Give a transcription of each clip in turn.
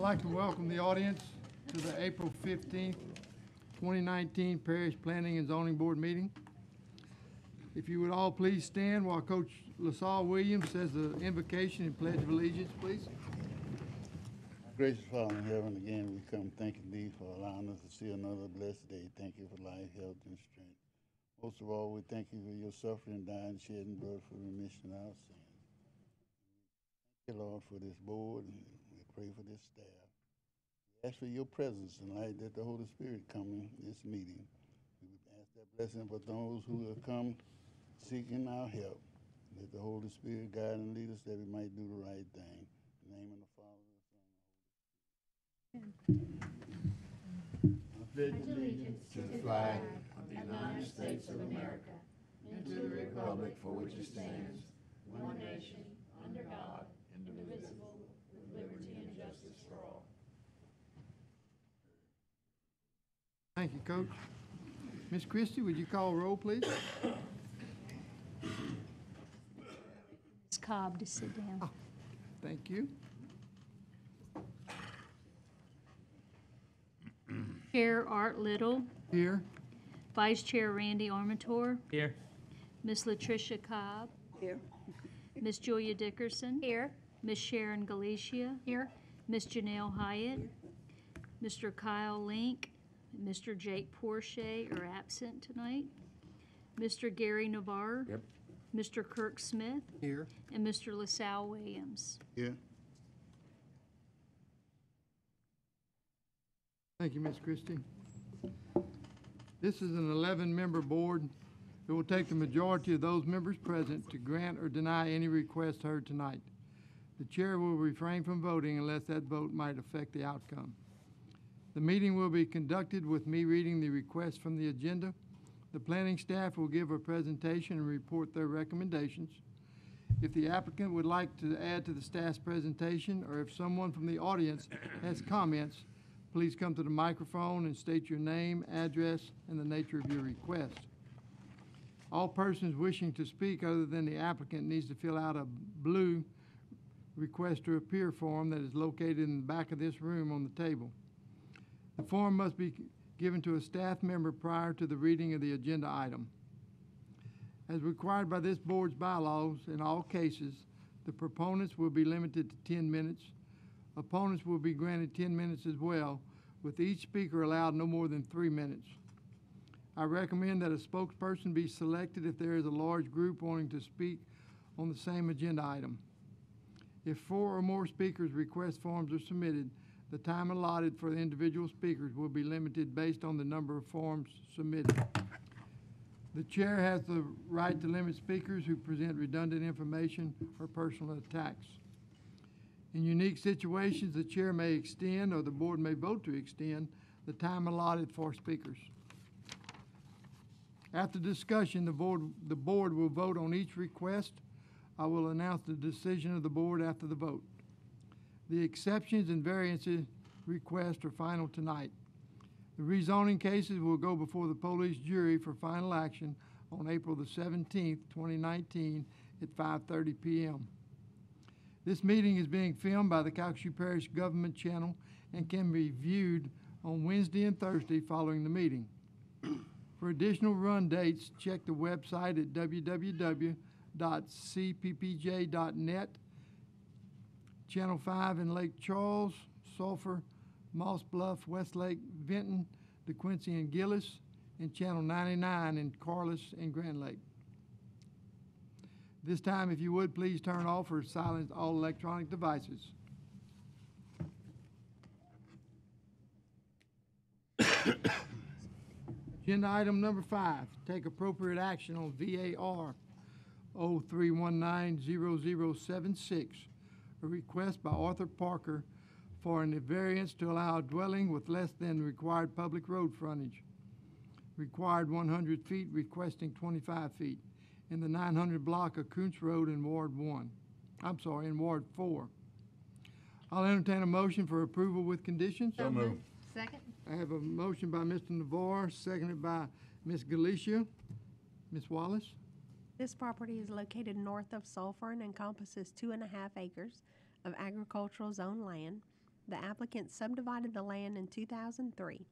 like to welcome the audience to the April 15th, 2019 Parish Planning and Zoning Board meeting. If you would all please stand while Coach LaSalle Williams says the invocation and pledge of allegiance, please. Gracious Father in heaven, again we come thanking thee for allowing us to see another blessed day. Thank you for life, health, and strength. Most of all, we thank you for your suffering, dying, shedding blood for remission of our sins. Thank you, Lord, for this board, and we pray for this staff. We ask for your presence tonight, that the Holy Spirit come in this meeting. We ask that blessing for those who have come seeking our help. Let the Holy Spirit guide and lead us that we might do the right thing. In the name of the Father, the Son, and the Holy Spirit. I pledge allegiance to the flag of the United States of America and to the republic for which it stands, one nation, under God, indivisible, with liberty and justice for all. Thank you, Coach. Ms. Christie, would you call roll, please? Ms. Cobb to sit down. Oh, thank you. Chair Art Little. Here. Vice Chair Randy Armator. Here. Ms. Latricia Cobb. Here. Ms. Julia Dickerson. Here. Ms. Sharon Galicia. Here. Ms. Janelle Hyatt. Mr. Kyle Link. Mr. Jake Porche are absent tonight. Mr. Gary Navarre. Yep. Mr. Kirk Smith. Here. And Mr. LaSalle Williams. Here. Thank you, Ms. Christie. This is an 11-member board. It will take the majority of those members present to grant or deny any request heard tonight. The chair will refrain from voting unless that vote might affect the outcome. The meeting will be conducted with me reading the request from the agenda. The planning staff will give a presentation and report their recommendations. If the applicant would like to add to the staff's presentation, or if someone from the audience has comments, please come to the microphone and state your name, address, and the nature of your request. All persons wishing to speak other than the applicant needs to fill out a blue request to appear form that is located in the back of this room on the table. The form must be given to a staff member prior to the reading of the agenda item. As required by this board's bylaws, in all cases, the proponents will be limited to 10 minutes. Opponents will be granted 10 minutes as well, with each speaker allowed no more than 3 minutes. I recommend that a spokesperson be selected if there is a large group wanting to speak on the same agenda item. If 4 or more speakers' request forms are submitted, the time allotted for the individual speakers will be limited based on the number of forms submitted. The chair has the right to limit speakers who present redundant information or personal attacks. In unique situations, the chair may extend, or the board may vote to extend, the time allotted for speakers. After discussion, the board will vote on each request. I will announce the decision of the board after the vote. The exceptions and variances requests are final tonight. The rezoning cases will go before the police jury for final action on April the 17th, 2019 at 5:30 p.m. This meeting is being filmed by the Calcasieu Parish Government Channel and can be viewed on Wednesday and Thursday following the meeting. For additional run dates, check the website at www.cppj.net. Channel 5 in Lake Charles, Sulphur, Moss Bluff, Westlake, Vinton, DeQuincy, and Gillis, and Channel 99 in Corliss and Grand Lake. This time, if you would, please turn off or silence all electronic devices. Agenda item number 5, take appropriate action on VAR 03190076, a request by Arthur Parker for an variance to allow a dwelling with less than required public road frontage. Required 100 feet, requesting 25 feet in the 900 block of Kuntz Road in Ward 4. I'll entertain a motion for approval with conditions. So moved. Second. I have a motion by Mr. Navarre, seconded by Ms. Galicia. Ms. Wallace? This property is located north of Sulphur and encompasses 2.5 acres of agricultural zone land. The applicant subdivided the land in 2003.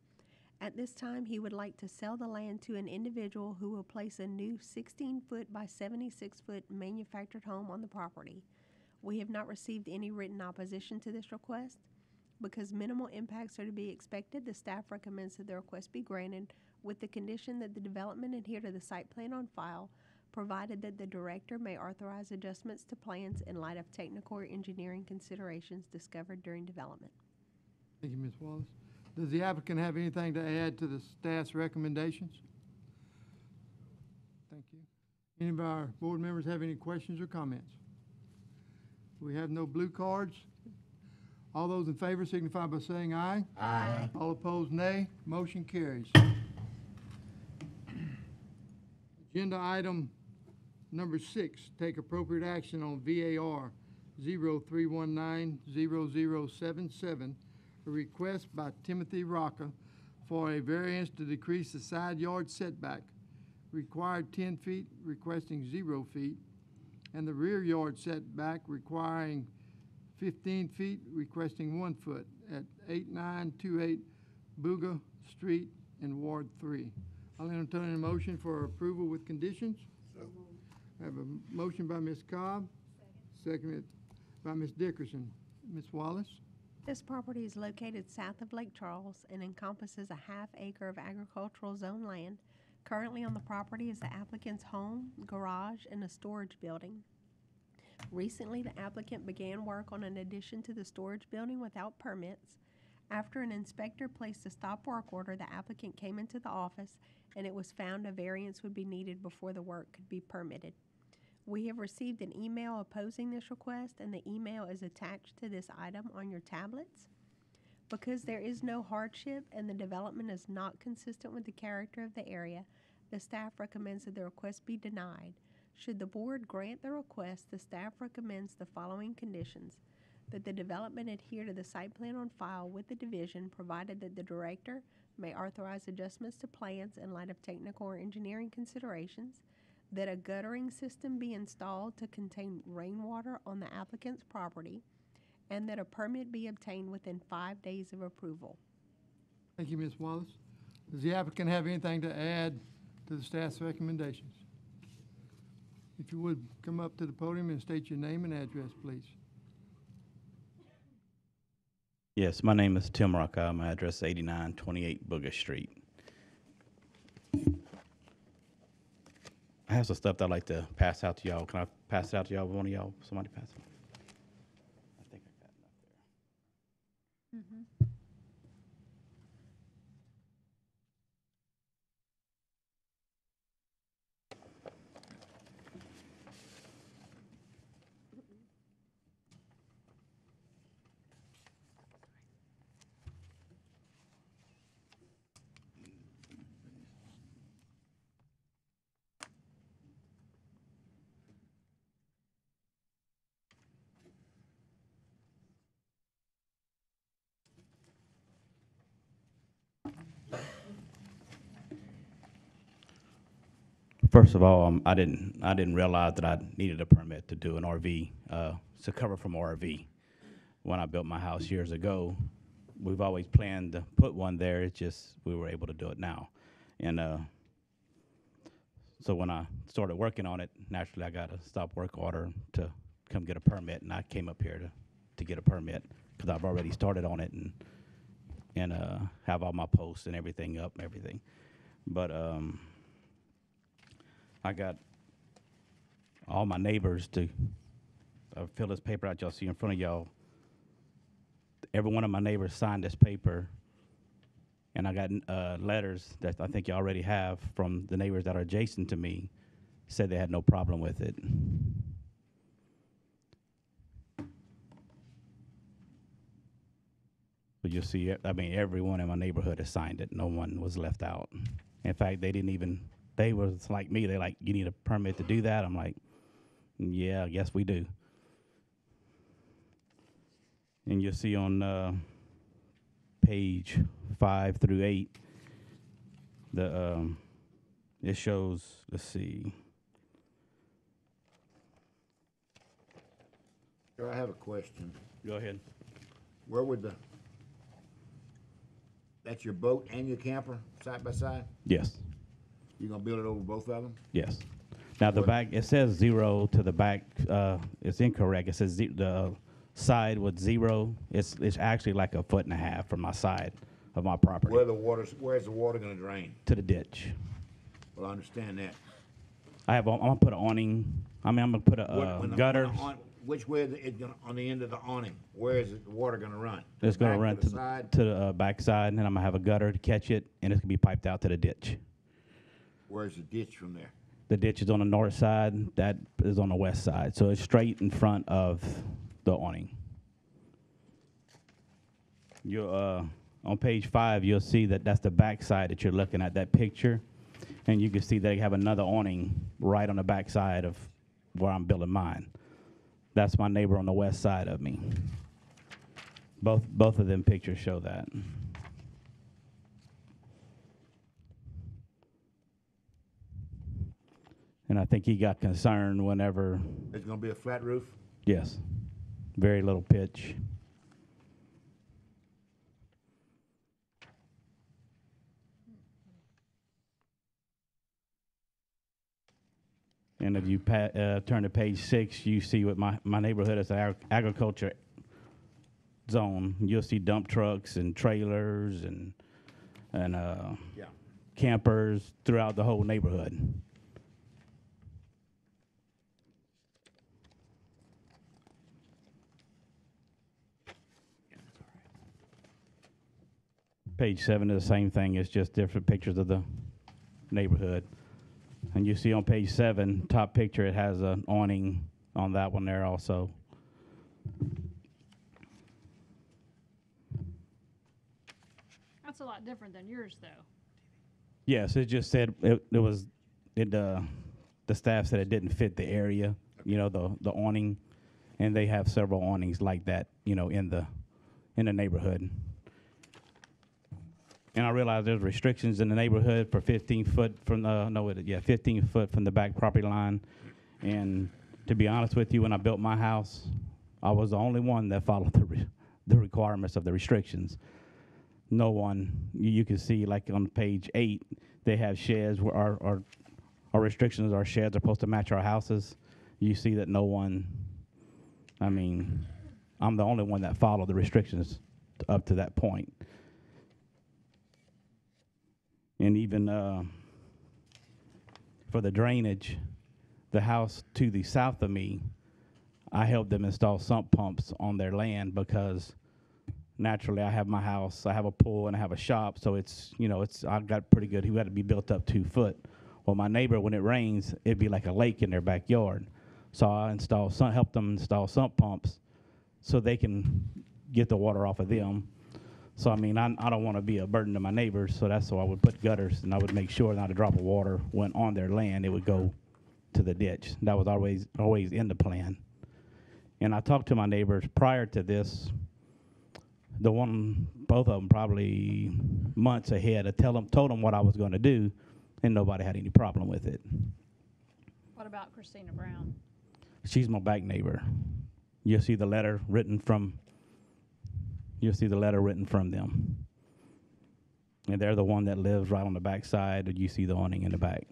At this time, he would like to sell the land to an individual who will place a new 16-foot by 76-foot manufactured home on the property. We have not received any written opposition to this request. Because minimal impacts are to be expected, the staff recommends that the request be granted with the condition that the development adhere to the site plan on file, provided that the director may authorize adjustments to plans in light of technical or engineering considerations discovered during development. Thank you, Ms. Wallace. Does the applicant have anything to add to the staff's recommendations? Thank you. Any of our board members have any questions or comments? We have no blue cards. All those in favor signify by saying aye. Aye. All opposed, nay. Motion carries. Agenda item number 6, take appropriate action on VAR 03190077, a request by Timothy Rocca for a variance to decrease the side yard setback, required 10 feet, requesting 0 feet, and the rear yard setback requiring 15 feet, requesting 1 foot at 8928 Booga Street in Ward 3. I'll entertain a motion for approval with conditions. I have a motion by Ms. Cobb, seconded by Ms. Dickerson. Ms. Wallace? This property is located south of Lake Charles and encompasses a half acre of agricultural zone land. Currently on the property is the applicant's home, garage, and a storage building. Recently, the applicant began work on an addition to the storage building without permits. After an inspector placed a stop work order, the applicant came into the office and it was found a variance would be needed before the work could be permitted. We have received an email opposing this request, and the email is attached to this item on your tablets. Because there is no hardship and the development is not consistent with the character of the area, the staff recommends that the request be denied. Should the board grant the request, the staff recommends the following conditions: that the development adhere to the site plan on file with the division, provided that the director may authorize adjustments to plans in light of technical or engineering considerations, that a guttering system be installed to contain rainwater on the applicant's property, and that a permit be obtained within 5 days of approval. Thank you, Ms. Wallace. Does the applicant have anything to add to the staff's recommendations? If you would, come up to the podium and state your name and address, please. Yes, my name is Tim Rocca. My address is 8928 Booga Street. I have some stuff that I'd like to pass out to y'all. Can I pass it out to y'all? One of y'all, somebody pass it. I think I got enough there. First of all, I didn't realize that I needed a permit to do an RV, to cover from RV. When I built my house years ago, we've always planned to put one there. It's just we were able to do it now, and so when I started working on it, naturally I got a stop work order to come get a permit, and I came up here to get a permit because I've already started on it and have all my posts and everything up and everything, but I got all my neighbors to fill this paper out y'all see in front of y'all. Every one of my neighbors signed this paper, and I got letters that I think you already have from the neighbors that are adjacent to me, said they had no problem with it. But you'll see, I mean, everyone in my neighborhood has signed it. No one was left out. In fact, they was like me. They like, you need a permit to do that? I'm like, yeah, I guess we do. And you'll see on page 5 through 8, it shows, let's see. Sir, I have a question. Go ahead. Where would that's your boat and your camper side by side? Yes, You gonna build it over both of them? yes. Now, the What- back, it says 0 to the back. It's incorrect. It says the side with 0. It's actually like 1.5 feet from my side of my property Where's the water gonna drain? to the ditch. Well, I understand that. I'm gonna put an awning. I'm gonna put a gutter. Which way is it gonna, on the end of the awning? Where is the water gonna run? It's gonna Back run to the side? to the back side, and then I'm gonna have a gutter to catch it, and it's gonna be piped out to the ditch. Where's the ditch from there? The ditch is on the north side. That is on the west side, so it's straight in front of the awning. You on page 5, you'll see that that's the back side that you're looking at, that picture, and you can see they have another awning right on the back side of where I'm building mine. That's my neighbor on the west side of me. Both of them pictures show that. And I think he got concerned whenever, It's gonna be a flat roof? yes, very little pitch. And if you turn to page 6, you see what my neighborhood is an agriculture zone. You'll see dump trucks and trailers and Yeah. campers throughout the whole neighborhood. Page 7 is the same thing. It's just different pictures of the neighborhood. And you see on page 7, top picture, it has an awning on that one there also. That's a lot different than yours, though. Yes, it just said the staff said it didn't fit the area, you know, the awning, and they have several awnings like that, you know, in the neighborhood. And I realize there's restrictions in the neighborhood for 15 foot from 15 foot from the back property line. And to be honest with you, when I built my house, I was the only one that followed the requirements of the restrictions. No one, you can see like on page 8, they have sheds where our restrictions, our sheds are supposed to match our houses. You see that no one, I mean, I'm the only one that followed the restrictions up to that point. And even for the drainage, the house to the south of me, I helped them install sump pumps on their land because naturally I have my house, I have a pool, and I have a shop, so it's, you know, I've got pretty good. He had to be built up 2 foot. Well, my neighbor, when it rains, it'd be like a lake in their backyard. So I helped them install sump pumps so they can get the water off of them. So, I mean, I don't want to be a burden to my neighbors, so that's why I would put gutters, and I would make sure not a drop of water went on their land. It would go to the ditch. That was always in the plan. And I talked to my neighbors prior to this, both of them probably months ahead. I told them what I was going to do, and nobody had any problem with it. What about Christina Brown? She's my back neighbor. You'll see the letter written from them. And they're the one that lives right on the back side, and you see the awning in the back.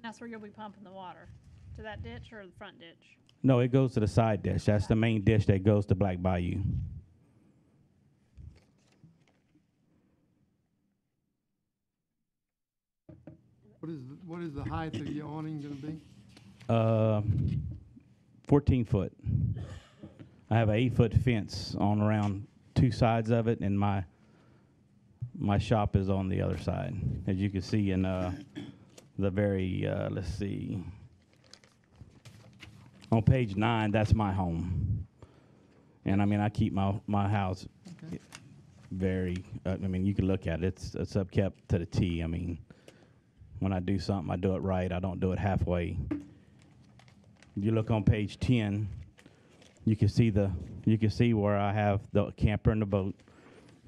That's where you'll be pumping the water. To that ditch or the front ditch? No, it goes to the side ditch. That's the main ditch that goes to Black Bayou. What is the height of your awning gonna be? 14 foot. I have an 8-foot fence on around 2 sides of it, and my shop is on the other side. As you can see in the very, let's see, on page 9, that's my home. And I mean, I keep my house very, I mean, you can look at it, it's upkept to the T. I mean, when I do something, I do it right. I don't do it halfway. You look on page 10, you can see where I have the camper and the boat.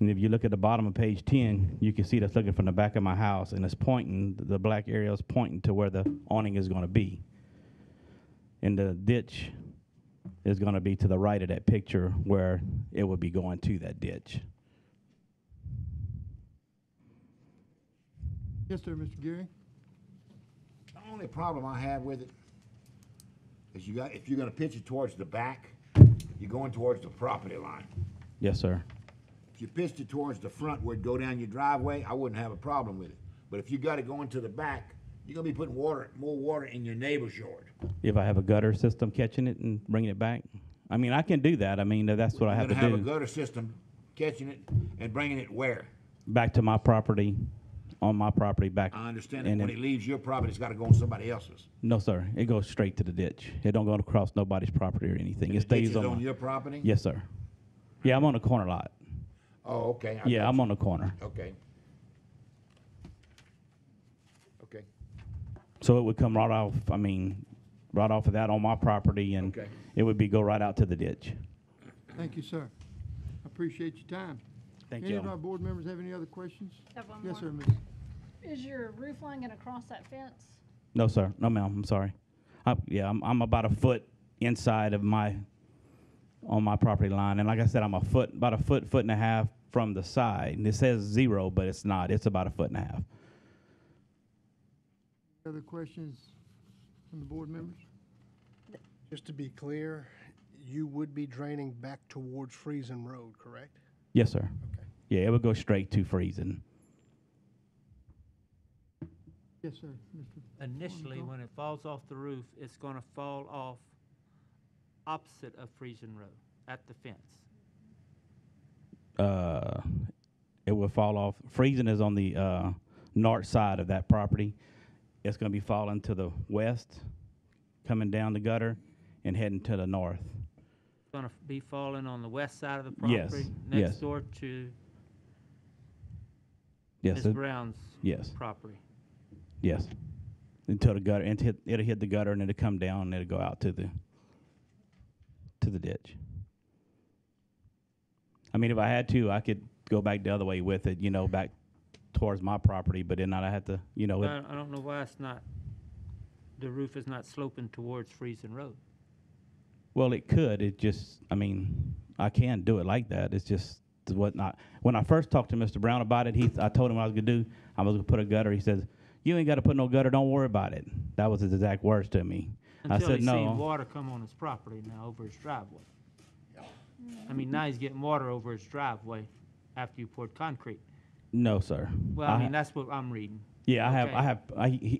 And if you look at the bottom of page 10, you can see that's looking from the back of my house, and it's pointing, the black area is pointing to where the awning is going to be. And the ditch is going to be to the right of that picture where it would be going to that ditch. Yes, sir, Mr. Gary. The only problem I have with it is if you're gonna pitch it towards the back, you're going towards the property line. Yes, sir. If you pitched it towards the front where it'd go down your driveway, I wouldn't have a problem with it. But if you got it going to the back, you're gonna be putting more water in your neighbor's yard. If I have a gutter system catching it and bringing it back, I mean, I can do that. I mean, that's what I have to You're gonna have a do. gutter system catching it and bringing it where? Back to my property, on my property back. I understand that and when then- it leaves your property, it's gotta go on somebody else's. No, sir. It goes straight to the ditch. It don't go across nobody's property or anything. And It the ditch stays is on. on your property? Yes, sir. Yeah, I'm on the corner lot. Oh, okay. I Yeah, got I'm you. on the corner. Okay. Okay. So it would come right off, I mean, right off of that on my property, and Okay. it would go right out to the ditch. Thank you, sir. I appreciate your time. Thank Any you. of our board members have any other questions? Have one Yes, more. sir, Miss. Is your roof line gonna cross that fence? No, sir. No, ma'am. I'm sorry. I'm about a foot inside of on my property line, and like I said, I'm about a foot and a half from the side. And it says 0, but it's not. It's about a foot and a half. Other questions from the board members? Just to be clear, you would be draining back towards Friesen Road, correct? Yes, sir. Okay. Yeah, it would go straight to freezing. Yes, sir, Mr. Initially, Arnold. when it falls off the roof, it's gonna fall off opposite of Friesen Road, at the fence. It would fall off. Freezing is on the north side of that property. It's going to be falling to the west, coming down the gutter, and heading to the north. It's gonna be falling on the west side of the Yes, property, yes. next door to Yes, Ms. Brown's yes, property. yes. Until the gutter, it'll hit the gutter, and it'll come down, and it'll go out to the ditch. I mean, if I had to, I could go back the other way with it, back towards my property, but then I'd have to, I don't know why the roof is not sloping towards Friesen Road. well, it could. It just, I mean, I can do it like that. It's just whatnot. When I first talked to Mr. Brown about it, I told him what I was gonna do. I was gonna put a gutter. He says, "You ain't got to put no gutter. Don't worry about it." That was his exact words to me. I Until said, he's seen "No." water come on his property now over his driveway. I mean, now he's getting water over his driveway after you poured concrete. No, sir. Well, I mean, that's what I'm reading. Yeah, Okay.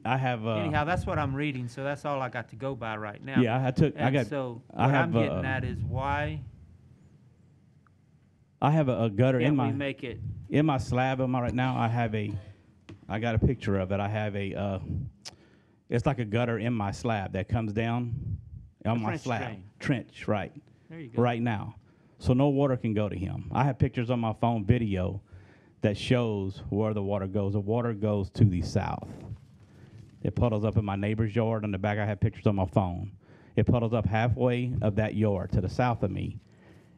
I have. Anyhow, that's what I'm reading, so that's all I got to go by right now. Yeah, And so I what have, I'm getting at is why I have a gutter in can't my we make it? in my slab right now. I got a picture of it. I have it's like a gutter in my slab that comes down on my trench slab. drain. Trench, right. There you go. Right now. So no water can go to him. I have pictures on my phone video that shows where the water goes. The water goes to the south. It puddles up in my neighbor's yard. On the back, I have pictures on my phone. It puddles up halfway of that yard to the south of me,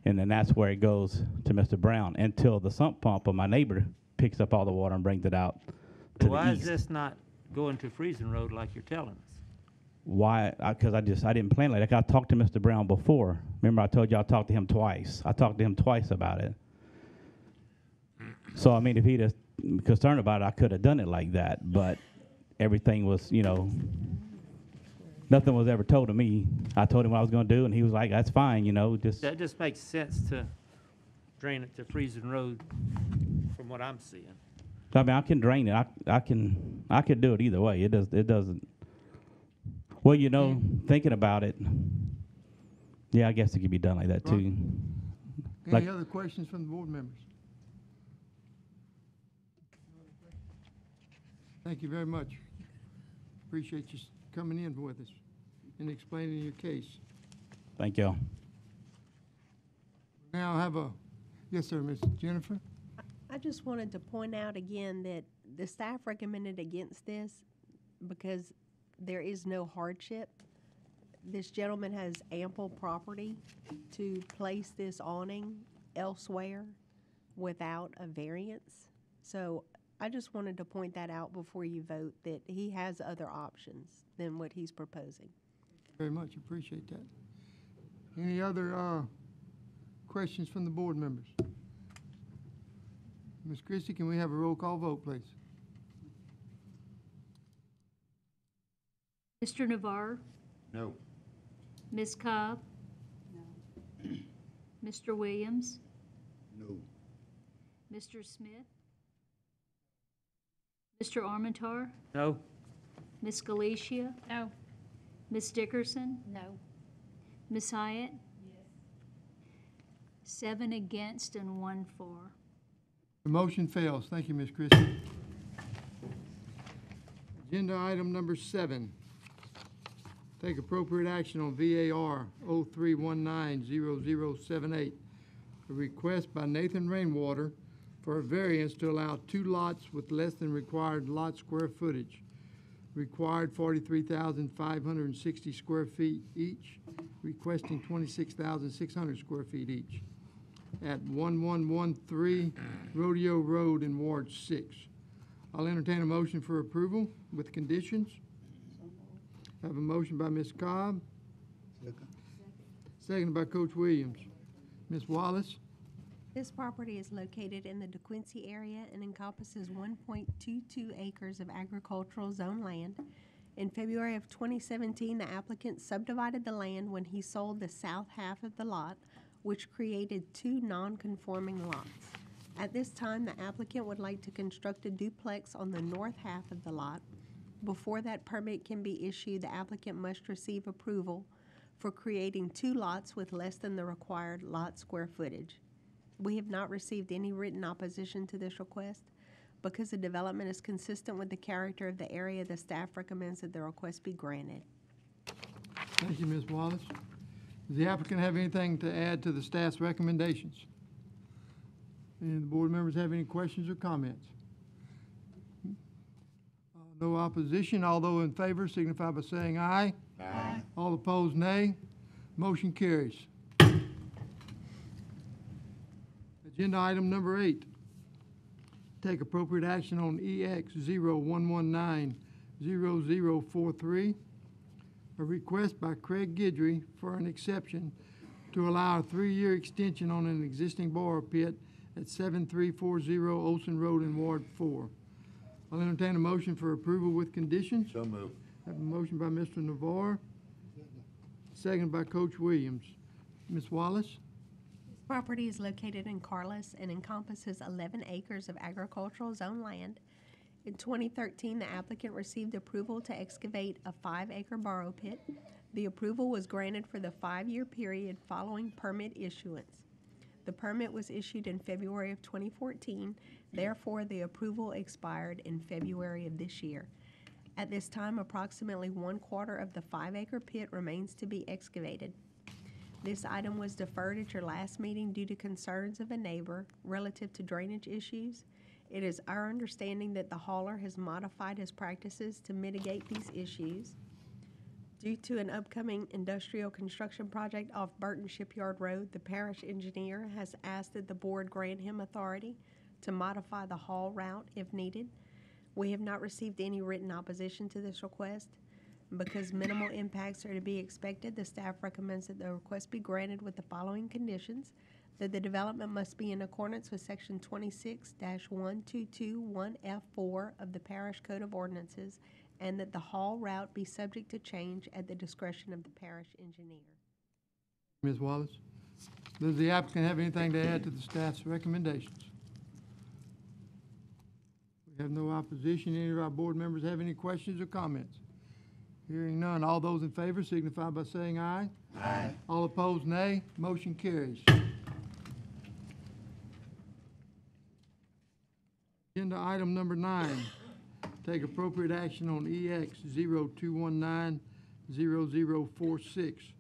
and then that's where it goes to Mr. Brown until the sump pump of my neighbor picks up all the water and brings it out to Why the is east. this not going to Friesen Road like you're telling us? Why? Because I didn't plan like that. I talked to Mr. Brown before. Remember, I told you I talked to him twice. I talked to him twice about it. So I mean, if he'd have concerned about it, I could have done it like that. But everything was, nothing was ever told to me. I told him what I was going to do, and he was like, "That's fine, just." That just makes sense to drain it to Friesen Road from what I'm seeing. I mean, I can drain it. I could do it either way. It doesn't. Well, thinking about it, yeah, I guess it could be done like that too. Any other questions from the board members? Thank you very much. Appreciate you coming in with us and explaining your case. Thank y'all. Now I have yes, sir, Ms. Jennifer? I just wanted to point out again that the staff recommended against this because there is no hardship. This gentleman has ample property to place this awning elsewhere without a variance. So I just wanted to point that out before you vote, that he has other options than what he's proposing. Very much appreciate that. Any other questions from the board members? Ms. Christie, can we have a roll call vote, please? Mr. Navarre, No. Ms. Cobb, Mr. Williams, No. Mr. Smith, Mr. Armentar, No. Ms. Galicia, No. Ms. Dickerson, No. Ms. Hyatt? Yes. 7 against and 1 for. The motion fails. Thank you, Ms. Christie. Agenda item number 7. Take appropriate action on VAR 03190078. A request by Nathan Rainwater for a variance to allow 2 lots with less than required lot square footage. Required 43,560 square feet each, requesting 26,600 square feet each at 1113 Rodeo Road in Ward 6. I'll entertain a motion for approval with conditions. I have a motion by Ms. Cobb, seconded by Coach Williams. Ms. Wallace? This property is located in the DeQuincy area and encompasses 1.22 acres of agricultural zone land. In February of 2017, the applicant subdivided the land when he sold the south half of the lot, which created 2 non-conforming lots. At this time, the applicant would like to construct a duplex on the north half of the lot. Before that permit can be issued, the applicant must receive approval for creating 2 lots with less than the required lot square footage. We have not received any written opposition to this request. Because the development is consistent with the character of the area, the staff recommends that the request be granted. Thank you, Ms. Wallace. Does the applicant have anything to add to the staff's recommendations? Any of the board members have any questions or comments? No opposition. All those in favor signify by saying aye. Aye. All opposed, nay. Motion carries. Agenda item number 8. Take appropriate action on EX 01190043. A request by Craig Guidry for an exception to allow a 3-year extension on an existing borrow pit at 7340 Olson Road in Ward 4. I'll entertain a motion for approval with conditions. So moved. I have a motion by Mr. Navarre, second by Coach Williams. Ms. Wallace? This property is located in Carlos and encompasses 11 acres of agricultural zone land. In 2013, the applicant received approval to excavate a 5-acre borrow pit. The approval was granted for the 5-year period following permit issuance. The permit was issued in February of 2014, therefore the approval expired in February of this year. At this time, approximately 1/4 of the 5-acre pit remains to be excavated. This item was deferred at your last meeting due to concerns of a neighbor relative to drainage issues. It is our understanding that the hauler has modified his practices to mitigate these issues. Due to an upcoming industrial construction project off Burton Shipyard Road, the parish engineer has asked that the board grant him authority to modify the haul route if needed. We have not received any written opposition to this request. Because minimal impacts are to be expected, the staff recommends that the request be granted with the following conditions: that the development must be in accordance with Section 26-1221F4 of the Parish Code of Ordinances, and that the haul route be subject to change at the discretion of the parish engineer. Ms. Wallace? Does the applicant have anything to add to the staff's recommendations? We have no opposition. Any of our board members have any questions or comments? Hearing none, all those in favor signify by saying aye. Aye. All opposed, nay. Motion carries. Agenda item number 9. Take appropriate action on EX 02190046.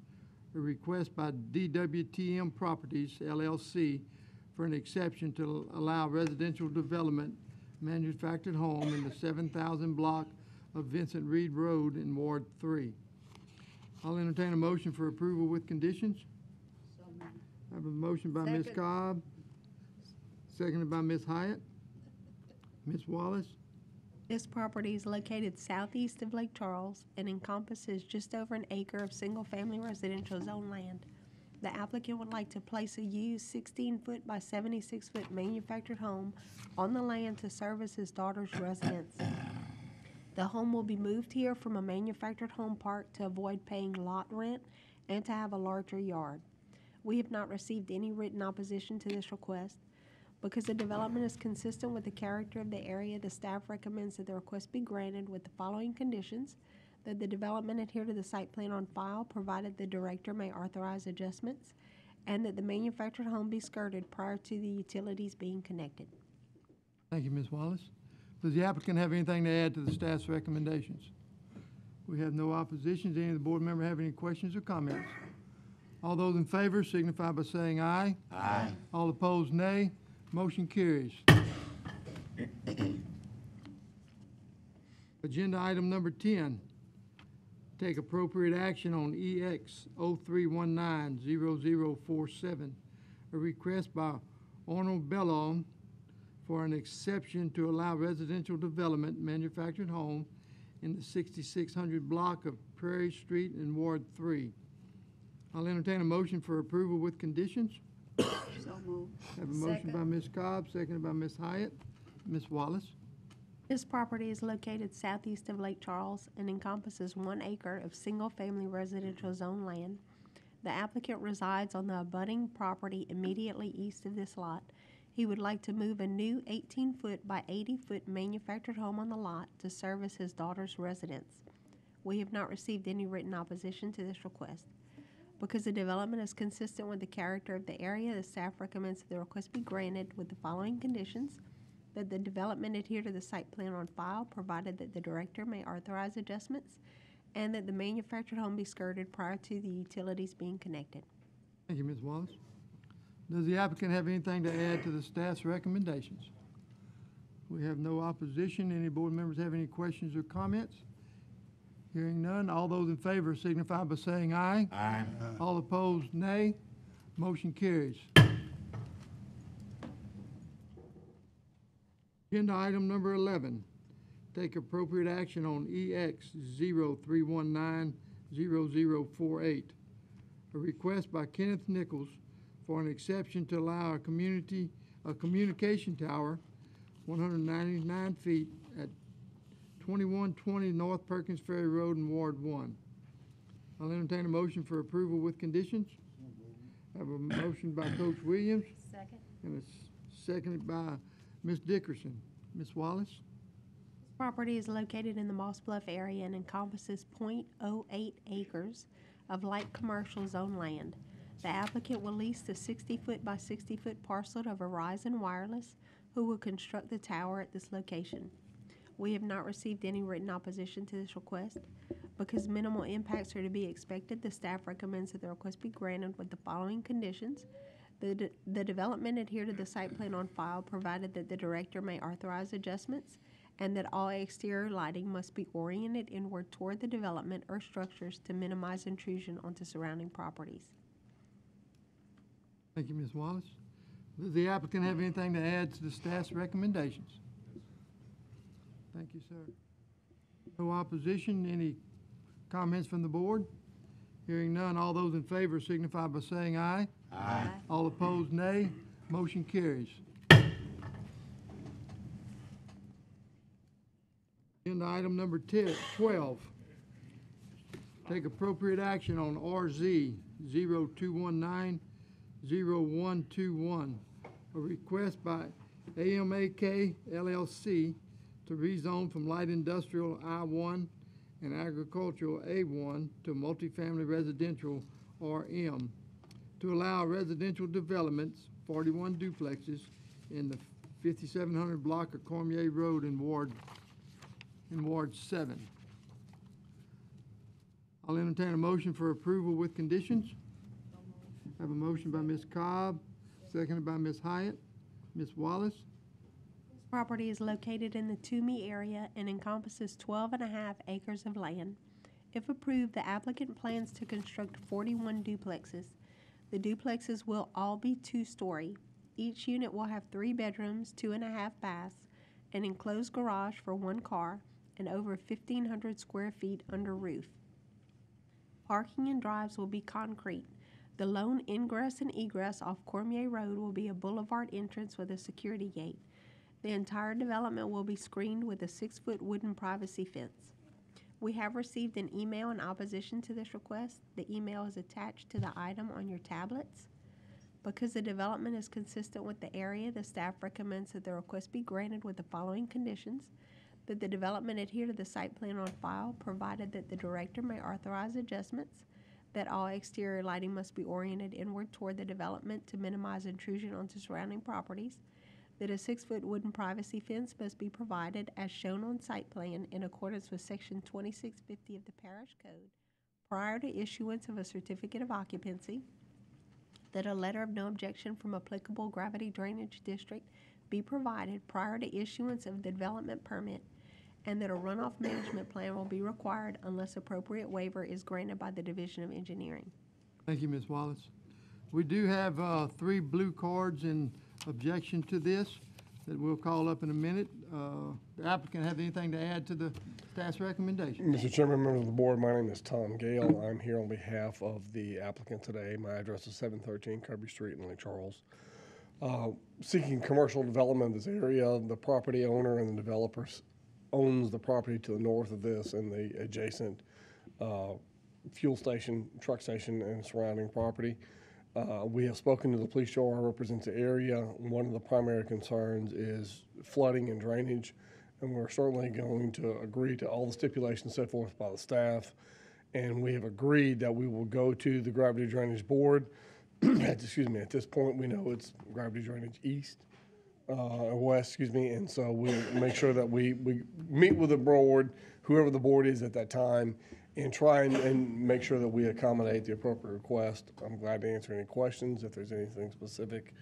A request by DWTM Properties LLC for an exception to allow residential development manufactured home in the 7,000 block of Vincent Reed Road in Ward 3. I'll entertain a motion for approval with conditions. I have a motion by Ms. Second. Cobb, seconded by Ms. Hyatt. Ms. Wallace? This property is located southeast of Lake Charles and encompasses just over an acre of single-family residential zone land. The applicant would like to place a used 16-foot by 76-foot manufactured home on the land to serve as his daughter's residence. The home will be moved here from a manufactured home park to avoid paying lot rent and to have a larger yard. We have not received any written opposition to this request. Because the development is consistent with the character of the area, the staff recommends that the request be granted with the following conditions: that the development adhere to the site plan on file, provided the director may authorize adjustments, and that the manufactured home be skirted prior to the utilities being connected. Thank you, Ms. Wallace. Does the applicant have anything to add to the staff's recommendations? We have no opposition. Does any of the board member have any questions or comments? All those in favor signify by saying aye. Aye. All opposed, nay. Motion carries. Agenda item number 10, take appropriate action on EX 03190047, a request by Arnold Bellow for an exception to allow residential development manufactured home in the 6600 block of Prairie Street in Ward 3. I'll entertain a motion for approval with conditions. So moved. Have a motion by Ms. Cobb, seconded by Ms. Hyatt. Ms. Wallace. This property is located southeast of Lake Charles and encompasses 1 acre of single-family residential zone land. The applicant resides on the abutting property immediately east of this lot. He would like to move a new 18-foot by 80-foot manufactured home on the lot to serve as his daughter's residence. We have not received any written opposition to this request. Because the development is consistent with the character of the area, the staff recommends that the request be granted with the following conditions: that the development adhere to the site plan on file, provided that the director may authorize adjustments, and that the manufactured home be skirted prior to the utilities being connected. Thank you, Ms. Wallace. Does the applicant have anything to add to the staff's recommendations? We have no opposition. Any board members have any questions or comments? Hearing none, all those in favor signify by saying aye. Aye. All opposed, nay. Motion carries. Agenda item number 11, take appropriate action on EX 03190048, a request by Kenneth Nichols for an exception to allow a communication tower, 199 feet at 2120 North Perkins Ferry Road in Ward 1. I'll entertain a motion for approval with conditions. Have a motion by Coach Williams Second. and it's seconded by Ms. Dickerson. Ms. Wallace? This property is located in the Moss Bluff area and encompasses .08 acres of light commercial zone land. The applicant will lease the 60-foot by 60-foot parcel to Verizon Wireless, who will construct the tower at this location. We have not received any written opposition to this request. Because minimal impacts are to be expected, the staff recommends that the request be granted with the following conditions: the development adhere to the site plan on file, provided that the director may authorize adjustments, and that all exterior lighting must be oriented inward toward the development or structures to minimize intrusion onto surrounding properties. Thank you, Ms. Wallace. Does the applicant have anything to add to the staff's recommendations? Thank you, sir. No opposition. Any comments from the board? Hearing none, all those in favor signify by saying aye. Aye. All opposed, nay. Motion carries. Agenda item number 12. Take appropriate action on RZ 02190121, a request by AMAK LLC to rezone from light industrial I-1 and agricultural A-1 to multifamily residential RM, to allow residential developments, 41 duplexes, in the 5700 block of Cormier Road in Ward 7. I'll entertain a motion for approval with conditions. Have a motion by Ms. Cobb, seconded by Ms. Hyatt. Ms. Wallace? This property is located in the Toomey area and encompasses 12.5 acres of land. If approved, the applicant plans to construct 41 duplexes. The duplexes will all be 2-story. Each unit will have 3 bedrooms, 2.5 baths, an enclosed garage for 1 car, and over 1,500 square feet under roof. Parking and drives will be concrete. The lone ingress and egress off Cormier Road will be a boulevard entrance with a security gate. The entire development will be screened with a 6-foot wooden privacy fence. We have received an email in opposition to this request. The email is attached to the item on your tablets. Because the development is consistent with the area, the staff recommends that the request be granted with the following conditions: that the development adhere to the site plan on file, provided that the director may authorize adjustments, that all exterior lighting must be oriented inward toward the development to minimize intrusion onto surrounding properties, that a 6-foot wooden privacy fence must be provided as shown on site plan in accordance with section 2650 of the parish code prior to issuance of a certificate of occupancy, that a letter of no objection from applicable gravity drainage district be provided prior to issuance of the development permit, and that a runoff management plan will be required unless appropriate waiver is granted by the Division of Engineering. Thank you, Ms. Wallace. We do have 3 blue cards in objection to this that we'll call up in a minute. The applicant have anything to add to the staff's recommendation? Mr. Chairman, members of the board, my name is Tom Gale. I'm here on behalf of the applicant today. My address is 713 Kirby Street in Lake Charles. Seeking commercial development of this area, the property owner and the developer owns the property to the north of this and the adjacent fuel station, truck station, and surrounding property. We have spoken to the police chief who represents the area. One of the primary concerns is flooding and drainage, and we're certainly going to agree to all the stipulations set forth by the staff. And we have agreed that we will go to the gravity drainage board. Excuse me, at this point, we know it's gravity drainage east, or west, excuse me, and so we'll make sure that we meet with the board, whoever the board is at that time, and try and make sure that we accommodate the appropriate request. I'm glad to answer any questions. If there's anything specific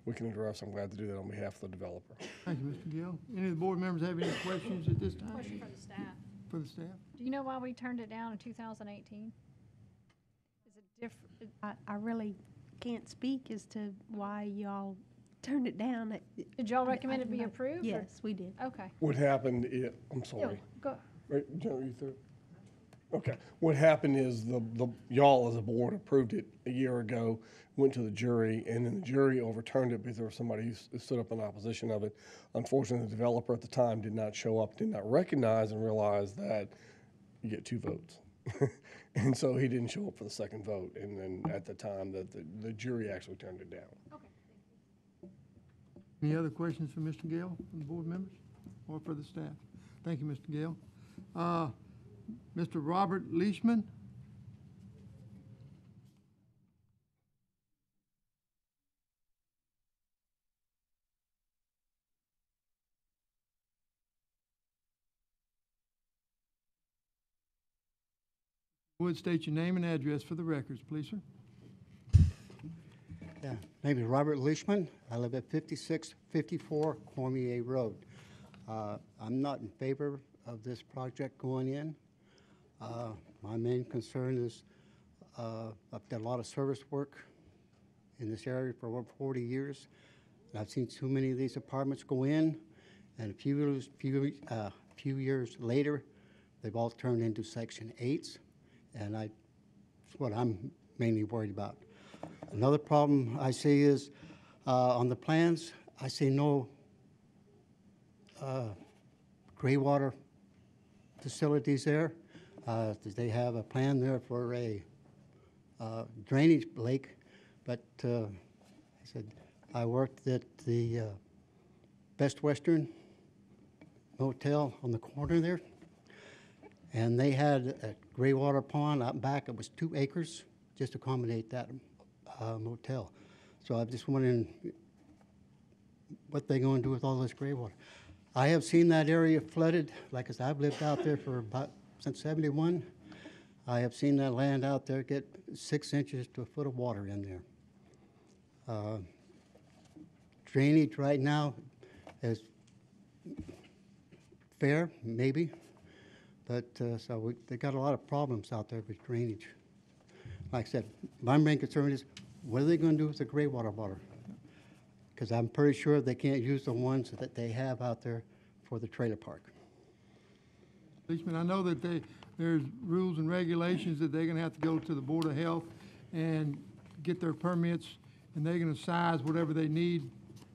we can address, I'm glad to do that on behalf of the developer. Thank you, Mr. Gill. Any of the board members have any questions at this time? Question for the staff. For the staff? Do you know why we turned it down in 2018? Is it different? I really can't speak as to why y'all turned it down. Did y'all recommend it I- be approved? or- Yes, we did. Okay. What happened, I'm Yeah, sorry. go. Right, Joe, you through? Okay. What happened is y'all as a board approved it a year ago, went to the jury, and then the jury overturned it because there was somebody who stood up in opposition of it. Unfortunately, the developer at the time did not show up, did not recognize and realize that you get 2 votes. And so he didn't show up for the second vote, and then at the time that the jury actually turned it down. Okay. Any other questions for Mr. Gale from the board members or for the staff? Thank you, Mr. Gale. Mr. Robert Leishman? Would state your name and address for the records, please, sir. Yeah, name is Robert Leishman. I live at 5654 Cormier Road. I'm not in favor of this project going in. My main concern is I've done a lot of service work in this area for over 40 years. And I've seen too many of these apartments go in, and a few years later, they've all turned into Section 8s, and that's what I'm mainly worried about. Another problem I see is on the plans, I see no gray water facilities there. They have a plan there for a drainage lake, but I said I worked at the Best Western Motel on the corner there, and they had a gray water pond out back. It was 2 acres just to accommodate that motel. So I'm just wondering what they're going to do with all this gray water. I have seen that area flooded. Like I said, I've lived out there for about since '71. I have seen that land out there get 6 inches to a foot of water in there. Drainage right now is fair, maybe, but they got a lot of problems out there with drainage. Like I said, my main concern is what are they going to do with the gray water? Because I'm pretty sure they can't use the ones that they have out there for the trailer park. Leishman, I know that there's rules and regulations that they're gonna have to go to the Board of Health and get their permits, and they're gonna size whatever they need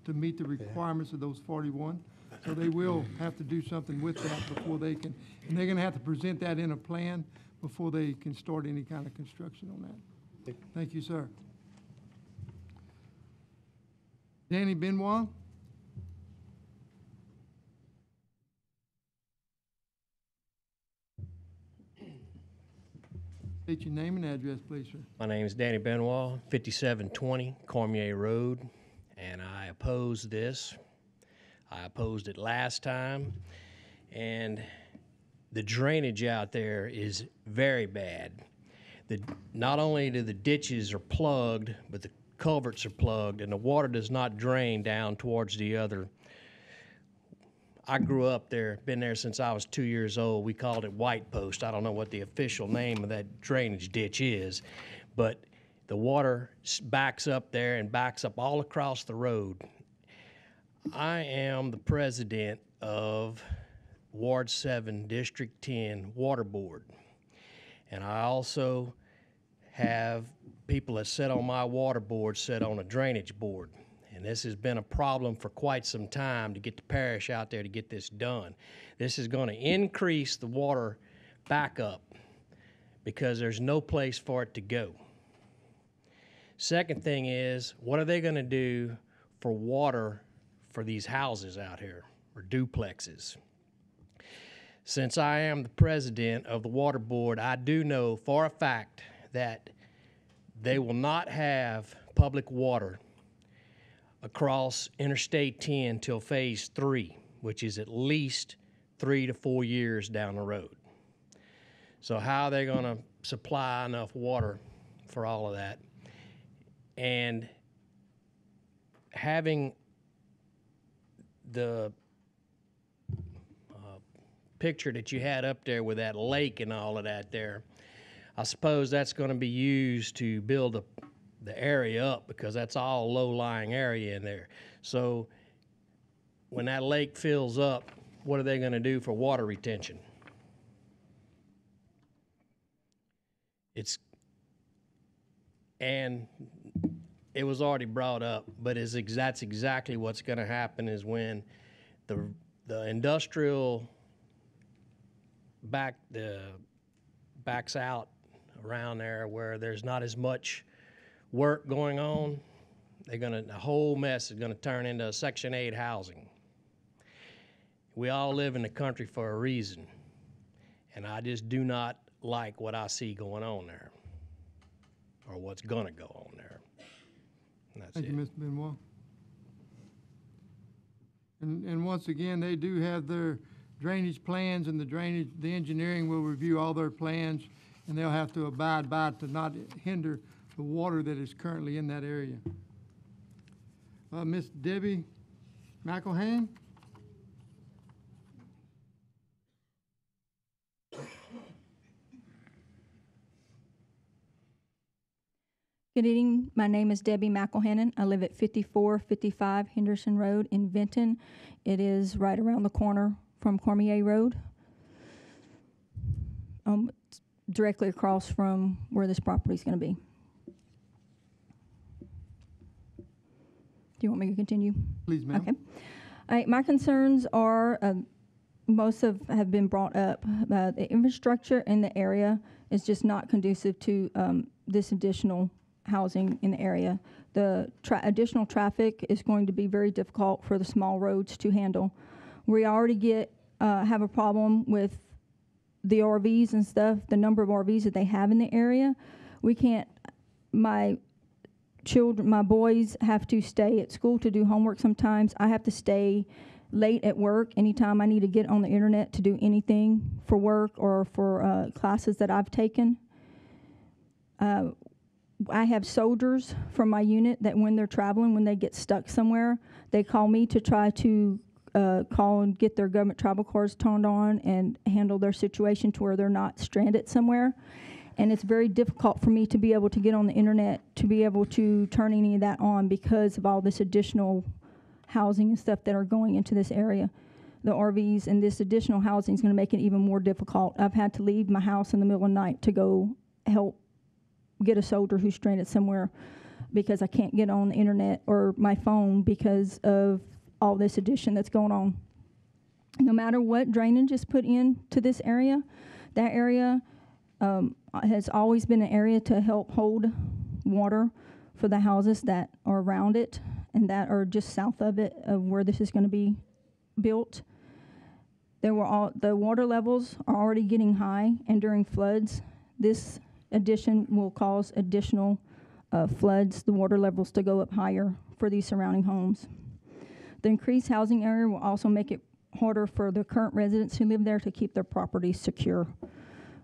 to meet the requirements of those 41. So they will have to do something with that before they can, and they're gonna have to present that in a plan before they can start any kind of construction on that. Thank you, sir. Danny Benoit? State your name and address, please, sir. My name is Danny Benoit, 5720 Cormier Road, and I oppose this. I opposed it last time, and the drainage out there is very bad. Not only do the ditches are plugged, but the culverts are plugged, and the water does not drain down towards the other. I grew up there, been there since I was 2 years old. We called it White Post. I don't know what the official name of that drainage ditch is, but the water backs up there and backs up all across the road. I am the president of Ward 7, District 10 Water Board, and I also have people that sit on my water board sit on a drainage board. And this has been a problem for quite some time to get the parish out there to get this done. This is going to increase the water backup because there's no place for it to go. Second thing is, what are they going to do for water for these houses out here, or duplexes? Since I am the president of the water board, I do know for a fact that they will not have public water across Interstate 10 till phase 3, which is at least 3 to 4 years down the road. So how are they going to supply enough water for all of that? And having the picture that you had up there with that lake and all of that there, I suppose that's going to be used to build the area up, because that's all low-lying area in there. So when that lake fills up, what are they going to do for water retention? And it was already brought up, but that's exactly what's going to happen is when the industrial backs out around there where there's not as much work going on, the whole mess is gonna turn into Section 8 housing. We all live in the country for a reason, and I just do not like what I see going on there, or what's gonna go on there. And that's Thank it. you, Mr. Benoit. And once again, they do have their drainage plans, and the engineering will review all their plans, and they'll have to abide by to not hinder the water that is currently in that area. Miss Debbie McElhann? Good evening. My name is Debbie McElhannon. I live at 5455 Henderson Road in Vinton. It is right around the corner from Cormier Road, it's directly across from where this property is going to be. Do you want me to continue? Please, ma'am. Okay. All right, my concerns are, most have been brought up. The infrastructure in the area is just not conducive to this additional housing in the area. The additional traffic is going to be very difficult for the small roads to handle. We already have a problem with the RVs and stuff, the number of RVs that they have in the area. We can't, my boys have to stay at school to do homework sometimes. I have to stay late at work anytime I need to get on the internet to do anything for work or for classes that I've taken. I have soldiers from my unit that when they're traveling, when they get stuck somewhere, they call me to try to call and get their government travel cards turned on and handle their situation to where they're not stranded somewhere. And it's very difficult for me to be able to get on the internet to be able to turn any of that on because of all this additional housing and stuff that are going into this area. The RVs and this additional housing is going to make it even more difficult. I've had to leave my house in the middle of the night to go help get a soldier who's stranded somewhere because I can't get on the internet or my phone because of all this addition that's going on. No matter what drainage is put into this area, that area has always been an area to help hold water for the houses that are around it and that are just south of it, of where this is going to be built. The water levels are already getting high, and during floods, this addition will cause additional floods, the water levels to go up higher for these surrounding homes. The increased housing area will also make it harder for the current residents who live there to keep their properties secure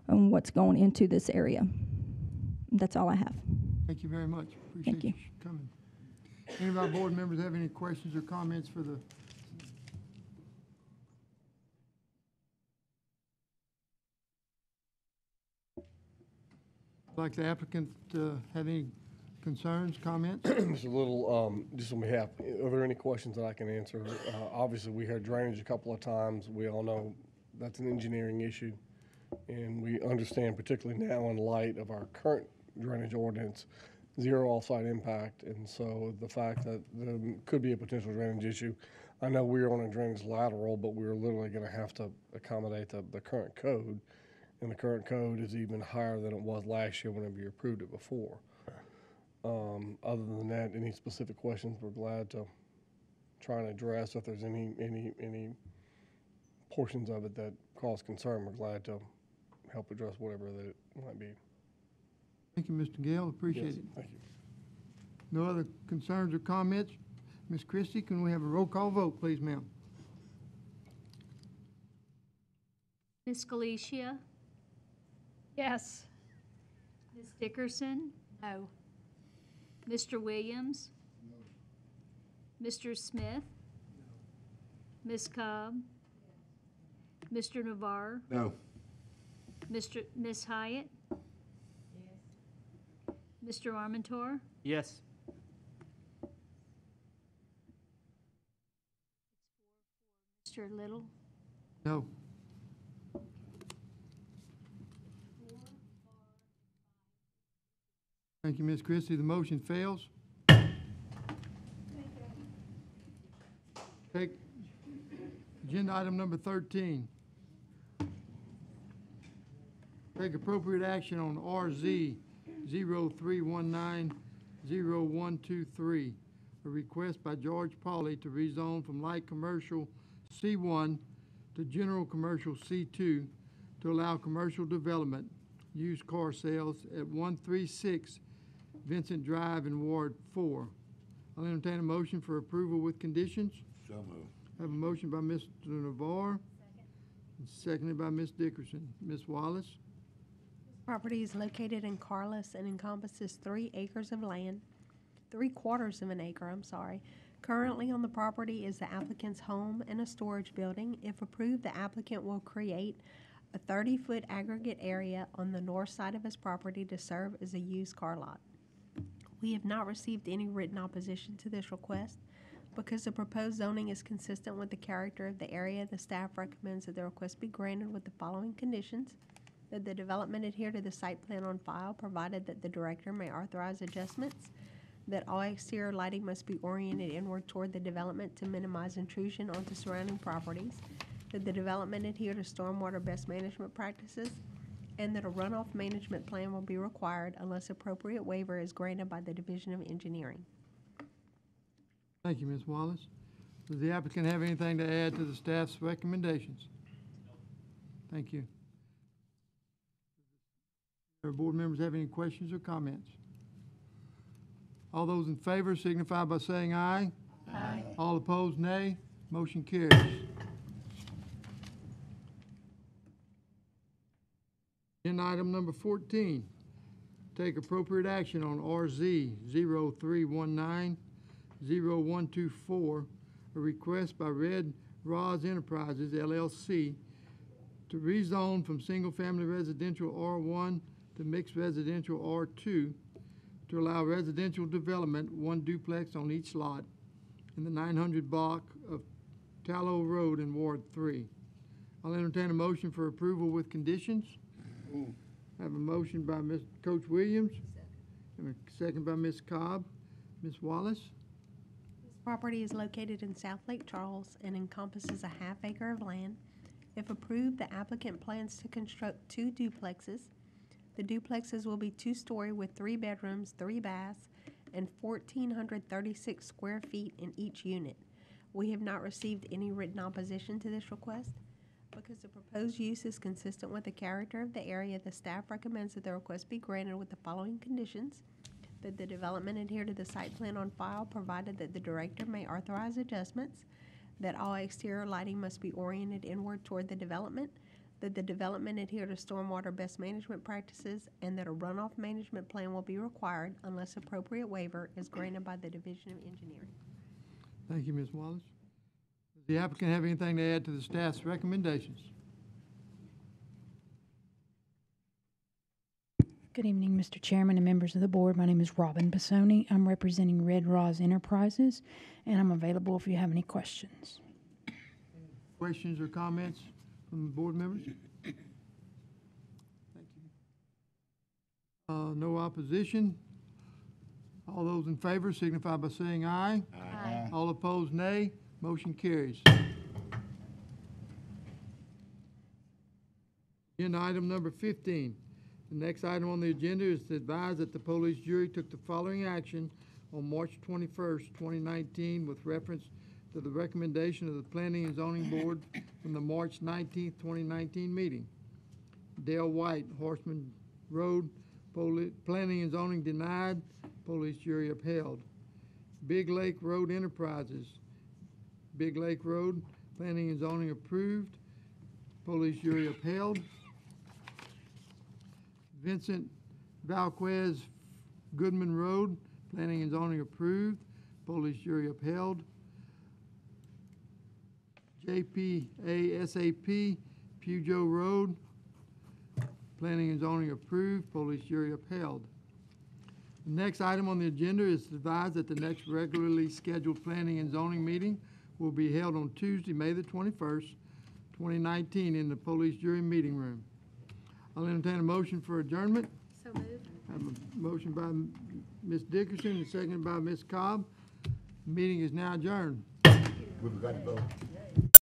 on what's going into this area. That's all I have. Thank you very much. Appreciate you coming. Any of our board members have any questions or comments for the? Like the applicant have any concerns, comments? Just a little, just on behalf, are there any questions that I can answer? Obviously, we heard drainage a couple of times. We all know that's an engineering issue. And we understand, particularly now in light of our current drainage ordinance, zero off-site impact. And so the fact that there could be a potential drainage issue, I know we're on a drainage lateral, but we're literally going to have to accommodate the current code. And the current code is even higher than it was last year whenever you approved it before. Other than that, any specific questions, we're glad to try and address. If there's any portions of it that cause concern, we're glad to help address whatever that it might be. Thank you, Mr. Gale. Appreciate Yes, it. thank you. No other concerns or comments? Ms. Christie, can we have a roll call vote, please, ma'am? Ms. Galicia? Yes. Ms. Dickerson? No. Mr. Williams? No. Mr. Smith? No. Ms. Cobb? Mr. Navarre? No. Ms. Hyatt? Yes. Mr. Armentor? Yes. Mr. Little? No. Thank you, Ms. Christie. The motion fails. Take agenda item number 13. Take appropriate action on RZ 03190123, a request by George Pauley to rezone from light commercial C1 to general commercial C2 to allow commercial development, used car sales at 136 Vincent Drive in Ward 4. I'll entertain a motion for approval with conditions. So moved. I have a motion by Mr. Navarre. And seconded by Ms. Dickerson. Ms. Wallace? Property is located in Carlos and encompasses 3 acres of land, 3/4 of an acre, I'm sorry. Currently on the property is the applicant's home and a storage building. If approved, the applicant will create a 30-foot aggregate area on the north side of his property to serve as a used car lot. We have not received any written opposition to this request. Because the proposed zoning is consistent with the character of the area, the staff recommends that the request be granted with the following conditions: that the development adhere to the site plan on file, provided that the director may authorize adjustments, that all exterior lighting must be oriented inward toward the development to minimize intrusion onto surrounding properties, that the development adhere to stormwater best management practices, and that a runoff management plan will be required unless appropriate waiver is granted by the Division of Engineering. Thank you, Ms. Wallace. Does the applicant have anything to add to the staff's recommendations? Thank you. Do our board members have any questions or comments? All those in favor signify by saying aye. Aye. All opposed, nay. Motion carries. Agenda item number 14, take appropriate action on RZ 03190124, a request by Red Roz Enterprises LLC to rezone from single-family residential R1 to mixed residential R2 to allow residential development, 1 duplex on each lot in the 900 block of Tallow Road in Ward 3. I'll entertain a motion for approval with conditions. I have a motion by Mr. Coach Williams. And a second by Ms. Cobb. Ms. Wallace? This property is located in South Lake Charles and encompasses a half acre of land. If approved, the applicant plans to construct 2 duplexes. The duplexes will be 2-story with 3 bedrooms, 3 baths, and 1,436 square feet in each unit. We have not received any written opposition to this request. Because the proposed use is consistent with the character of the area, the staff recommends that the request be granted with the following conditions: that the development adhere to the site plan on file, provided that the director may authorize adjustments, that all exterior lighting must be oriented inward toward the development, that the development adhere to stormwater best management practices, and that a runoff management plan will be required unless appropriate waiver is granted by the Division of Engineering. Thank you, Ms. Wallace. Does the applicant have anything to add to the staff's recommendations? Good evening, Mr. Chairman and members of the board. My name is Robin Bassoni. I'm representing Red Roz Enterprises, and I'm available if you have any questions. Questions or comments from the board members? Thank you. No opposition. All those in favor signify by saying aye. Aye. All opposed, nay. Motion carries. Agenda item number 15. The next item on the agenda is to advise that the police jury took the following action on March 21st, 2019, with reference to the recommendation of the Planning and Zoning Board from the March 19th, 2019 meeting. Dale White, Horseman Road, Planning and Zoning denied, police jury upheld. Big Lake Road Enterprises, Big Lake Road, Planning and Zoning approved, police jury upheld. Vincent Valquez, Goodman Road, Planning and Zoning approved, police jury upheld. JPA SAP, Pujo Road, Planning and Zoning approved, police jury upheld. The next item on the agenda is to advise that the next regularly scheduled Planning and Zoning meeting will be held on Tuesday, May the 21st, 2019, in the police jury meeting room. I'll entertain a motion for adjournment. So moved. I have a motion by Ms. Dickerson and seconded by Ms. Cobb. The meeting is now adjourned. We forgot to vote.